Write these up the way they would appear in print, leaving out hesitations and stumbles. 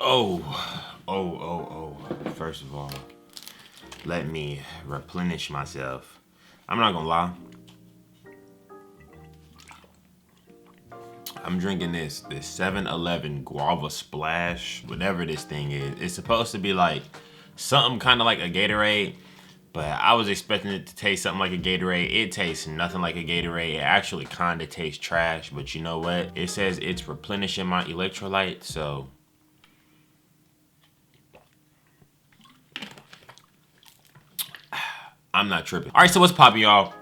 Oh. First of all, let me replenish myself. I'm not gonna lie. I'm drinking this 7-Eleven guava splash, whatever this thing is. It's supposed to be like something kind of like a Gatorade, but I was expecting it to taste something like a Gatorade. It tastes nothing like a Gatorade. It actually kind of tastes trash, but you know what? It says it's replenishing my electrolytes, so I'm not tripping. All right, so what's poppin', y'all?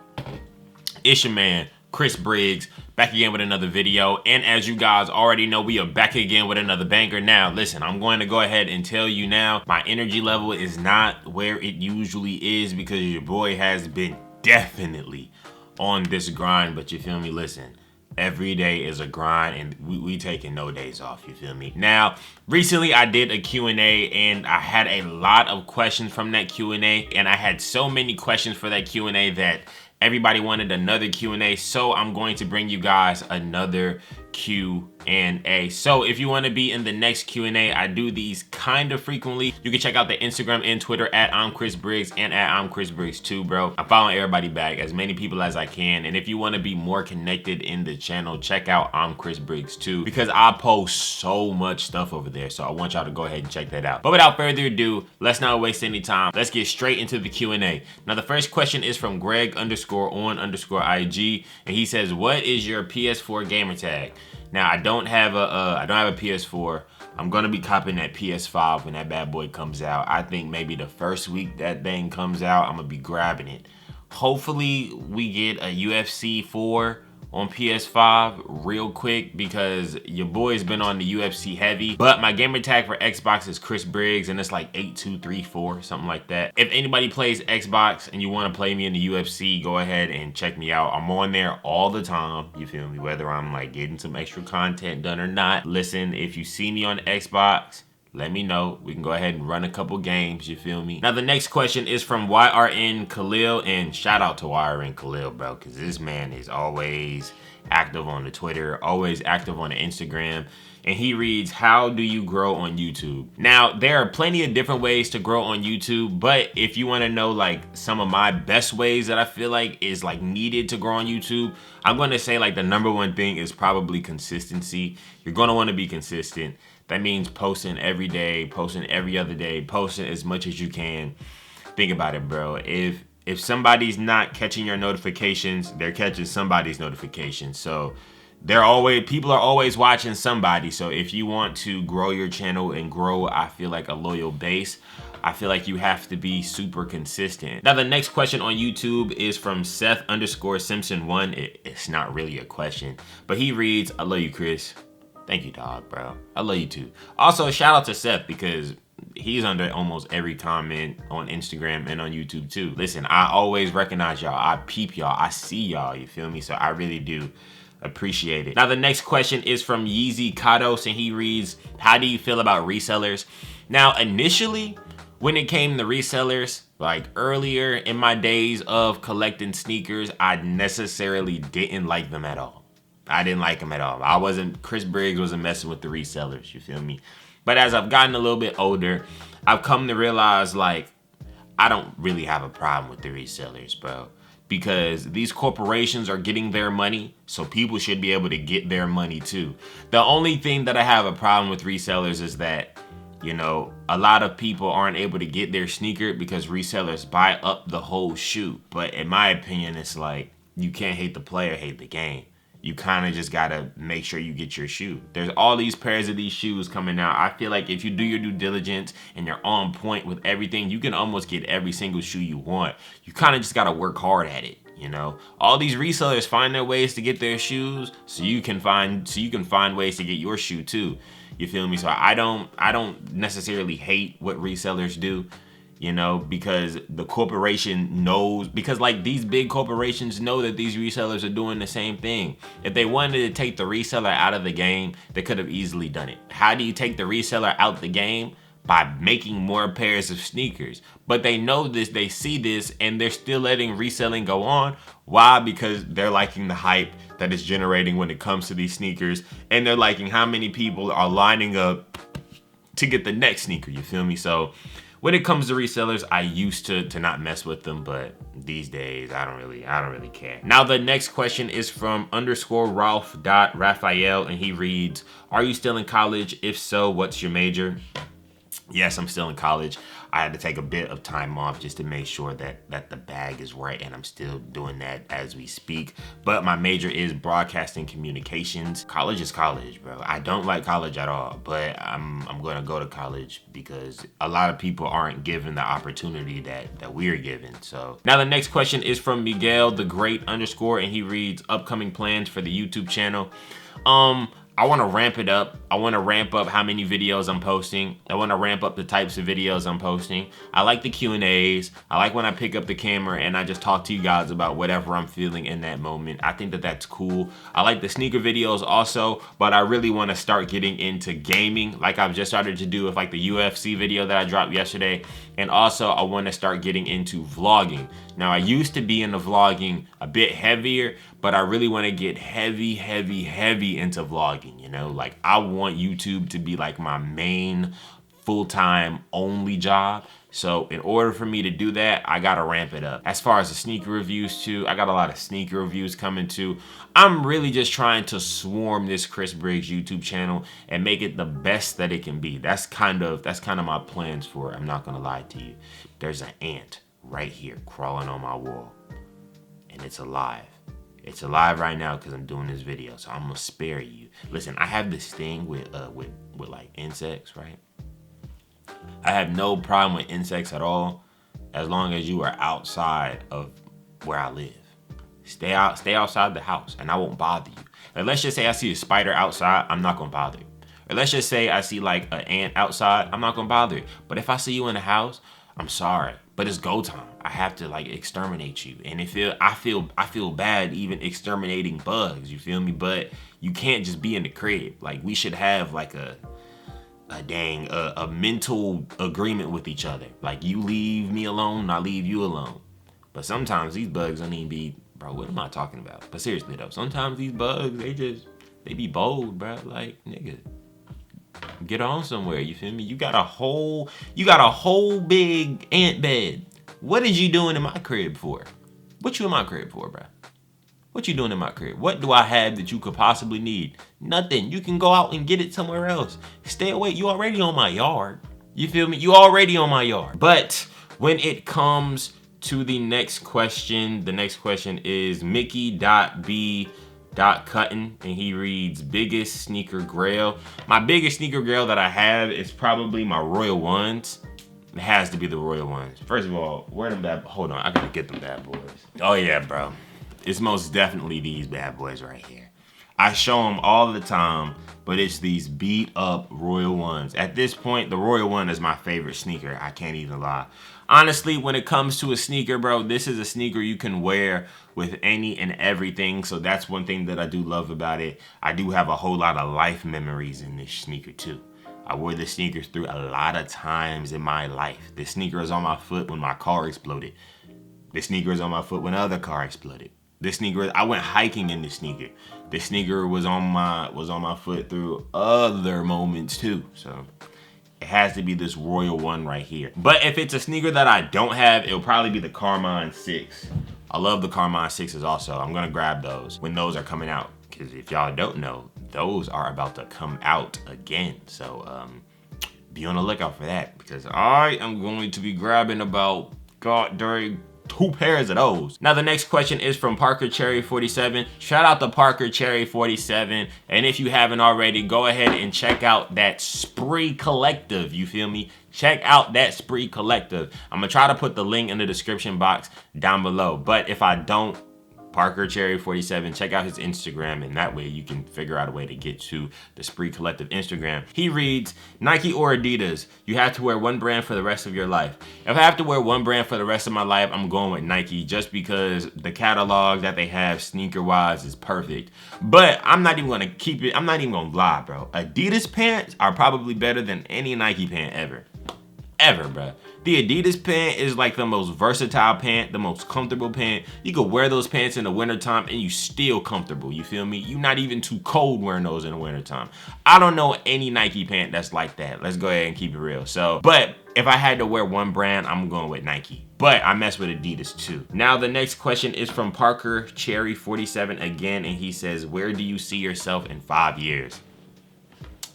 It's your man, Chris Briggs, back again with another video. And as you guys already know, we are back again with another banger. Now, listen, I'm going to go ahead and tell you now, my energy level is not where it usually is because your boy has been definitely on this grind, but you feel me? Listen, every day is a grind and we taking no days off, you feel me? Now, recently I did a Q&A and I had a lot of questions from that Q&A, and I had so many questions for that Q&A that everybody wanted another Q&A, so I'm going to bring you guys another Q&A. So if you want to be in the next Q&A, I do these kind of frequently. You can check out the Instagram and Twitter at ImChrisBriggs and at ImChrisBriggs too, bro. I'm following everybody back, as many people as I can. And if you want to be more connected in the channel, check out ImChrisBriggs too, because I post so much stuff over there. So I want y'all to go ahead and check that out. But without further ado, let's not waste any time. Let's get straight into the Q&A. Now the first question is from Greg_on_IG, and he says, "What is your PS4 gamer tag?" Now I don't have a PS4. I'm gonna be copping that PS5 when that bad boy comes out. I think maybe the first week that thing comes out, I'm gonna be grabbing it. Hopefully we get a UFC 4 on PS5 real quick because your boy's been on the UFC heavy. But my gamer tag for Xbox is Chris Briggs, and it's like 8234, something like that. If anybody plays Xbox and you want to play me in the UFC, go ahead and check me out. I'm on there all the time, you feel me? Whether I'm like getting some extra content done or not. Listen, if you see me on Xbox, let me know. We can go ahead and run a couple games, you feel me? Now the next question is from YRN Khalil, and shout out to YRN Khalil, bro, because this man is always active on the Twitter, always active on the Instagram. And he reads, "How do you grow on YouTube?" Now, there are plenty of different ways to grow on YouTube, but if you want to know like some of my best ways that I feel like is like needed to grow on YouTube, I'm going to say like the number one thing is probably consistency. You're going to want to be consistent. That means posting every day, posting every other day, posting as much as you can. Think about it, bro. If somebody's not catching your notifications, they're catching somebody's notifications. So people are always watching somebody. So if you want to grow your channel and grow, I feel like a loyal base, I feel like you have to be super consistent. Now the next question on YouTube is from Seth_Simpson1. It's not really a question, but he reads, "I love you, Chris." Thank you, dog, bro. I love you too. Also, shout out to Seth because he's under almost every comment on Instagram and on YouTube too. Listen, I always recognize y'all. I peep y'all. I see y'all, you feel me? So I really do appreciate it. Now, the next question is from Yeezy Kados, and he reads, "How do you feel about resellers?" Now, initially, when it came to resellers, like earlier in my days of collecting sneakers, I necessarily didn't like them at all. I didn't like them at all. Chris Briggs wasn't messing with the resellers, you feel me? But as I've gotten a little bit older, I've come to realize like, I don't really have a problem with the resellers, bro. Because these corporations are getting their money, so people should be able to get their money too. The only thing that I have a problem with resellers is that, you know, a lot of people aren't able to get their sneaker because resellers buy up the whole shoe. But in my opinion, it's like, you can't hate the player, hate the game. You kind of just gotta make sure you get your shoe. There's all these pairs of these shoes coming out. I feel like if you do your due diligence and you're on point with everything, you can almost get every single shoe you want. You kind of just gotta work hard at it, you know? All these resellers find their ways to get their shoes, so you can find ways to get your shoe too. You feel me? So I don't necessarily hate what resellers do. You know, because the corporation knows, because like these big corporations know that these resellers are doing the same thing. If they wanted to take the reseller out of the game, they could have easily done it. How do you take the reseller out the game? By making more pairs of sneakers. But they know this, they see this, and they're still letting reselling go on. Why? Because they're liking the hype that it's generating when it comes to these sneakers, and they're liking how many people are lining up to get the next sneaker, you feel me? So when it comes to resellers, I used to not mess with them, but these days I don't really care. Now the next question is from _Ralph.Raphael, and he reads, are you still in college? If so, what's your major? Yes, I'm still in college. I had to take a bit of time off just to make sure that the bag is right, and I'm still doing that as we speak. But my major is broadcasting communications. College is college, bro. I don't like college at all, but I'm gonna go to college because a lot of people aren't given the opportunity that we're given. So now the next question is from Miguel the Great _, and he reads, upcoming plans for the YouTube channel. I want to ramp it up. I want to ramp up how many videos I'm posting. I want to ramp up the types of videos I'm posting. I like the Q&As. I like when I pick up the camera and I just talk to you guys about whatever I'm feeling in that moment. I think that that's cool. I like the sneaker videos also, but I really want to start getting into gaming like I've just started to do with like the UFC video that I dropped yesterday. And also I want to start getting into vlogging. Now I used to be into vlogging a bit heavier, but I really want to get heavy into vlogging, you know? Like I want YouTube to be like my main full-time only job. So in order for me to do that, I gotta ramp it up. As far as the sneaker reviews too, I got a lot of sneaker reviews coming too. I'm really just trying to swarm this Chris Briggs YouTube channel and make it the best that it can be. That's kind of my plans for it. I'm not gonna lie to you. There's an ant right here crawling on my wall, and it's alive. It's alive right now because I'm doing this video, so I'm gonna spare you. Listen, I have this thing with like insects, right? I have no problem with insects at all, as long as you are outside of where I live. Stay outside the house, and I won't bother you. Or let's just say I see a spider outside, I'm not gonna bother you. Or let's just say I see like an ant outside, I'm not gonna bother you. But if I see you in the house, I'm sorry, but it's go time. I have to like exterminate you, and I feel bad even exterminating bugs. You feel me? But you can't just be in the crib. Like we should have like a mental agreement with each other. Like you leave me alone, I leave you alone. But sometimes these bugs don't even be, bro. What am I talking about? But seriously though, sometimes these bugs they be bold, bro. Like nigga, get on somewhere. You feel me? You got a whole big ant bed. What is you doing in my crib for? What you in my crib for, bro? What you doing in my crib? What do I have that you could possibly need? Nothing. You can go out and get it somewhere else. Stay away. You already on my yard. You feel me? You already on my yard. But when it comes to the next question is Mickey.B.Cutton, and he reads, biggest sneaker grail. My biggest sneaker grail that I have is probably my Royal Ones. It has to be the Royal Ones. First of all, where them bad? Hold on, I gotta get them bad boys. Oh yeah, bro. It's most definitely these bad boys right here. I show them all the time, but it's these beat up Royal Ones. At this point, the Royal One is my favorite sneaker. I can't even lie. Honestly, when it comes to a sneaker, bro, this is a sneaker you can wear with any and everything. So that's one thing that I do love about it. I do have a whole lot of life memories in this sneaker too. I wore this sneakers through a lot of times in my life. This sneaker is on my foot when my car exploded. This sneaker is on my foot when the other car exploded. This sneaker, I went hiking in this sneaker. This sneaker was on my foot through other moments too. So it has to be this Royal One right here. But if it's a sneaker that I don't have, it'll probably be the Carmine 6. I love the Carmine 6s also. I'm gonna grab those when those are coming out. Because if y'all don't know, those are about to come out again. So be on the lookout for that, because I am going to be grabbing about during 2 pairs of those. Now the next question is from Parker Cherry 47. Shout out to Parker Cherry 47. And if you haven't already, go ahead and check out that Spree Collective. You feel me? Check out that Spree Collective. I'm gonna try to put the link in the description box down below. But if I don't, Parker Cherry 47, check out his Instagram, and that way you can figure out a way to get to the Spree Collective Instagram. He reads, Nike or Adidas? You have to wear one brand for the rest of your life. If I have to wear one brand for the rest of my life, I'm going with Nike, just because the catalog that they have sneaker-wise is perfect. But I'm not even gonna keep it, I'm not even gonna lie, bro. Adidas pants are probably better than any Nike pant ever. ever, bro. The Adidas pant is like the most versatile pant, the most comfortable pant. You could wear those pants in the wintertime and you still comfortable, you feel me? You're not even too cold wearing those in the wintertime. I don't know any Nike pant that's like that. Let's go ahead and keep it real. So, but if I had to wear one brand, I'm going with Nike. But I mess with Adidas too. Now the next question is from Parker Cherry 47 again, and he says, where do you see yourself in 5 years?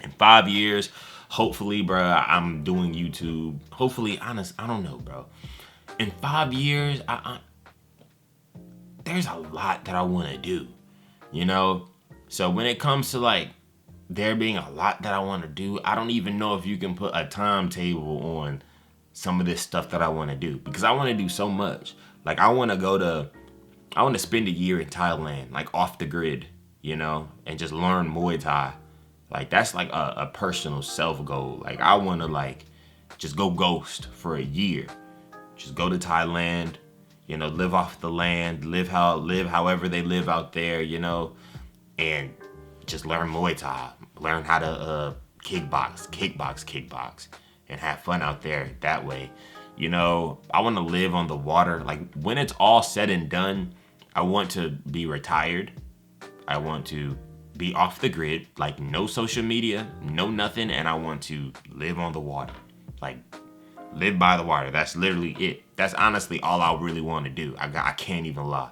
In 5 years, hopefully, bro, I'm doing YouTube. Hopefully, honest, I don't know, bro. In 5 years, there's a lot that I want to do, you know? So when it comes to like there being a lot that I want to do, I don't even know if you can put a timetable on some of this stuff that I want to do, because I want to do so much. Like I want to spend a year in Thailand, like off the grid, you know, and just learn Muay Thai. Like that's like a personal self goal. Like I want to like just go ghost for a year. Just go to Thailand, you know, live off the land, live however they live out there, you know, and just learn Muay Thai, learn how to kickbox, and have fun out there that way. You know, I want to live on the water. Like when it's all said and done, I want to be retired. I want to be off the grid, like no social media, no nothing, and I want to live on the water. Like live by the water. That's literally it. That's honestly all I really want to do. I can't even lie.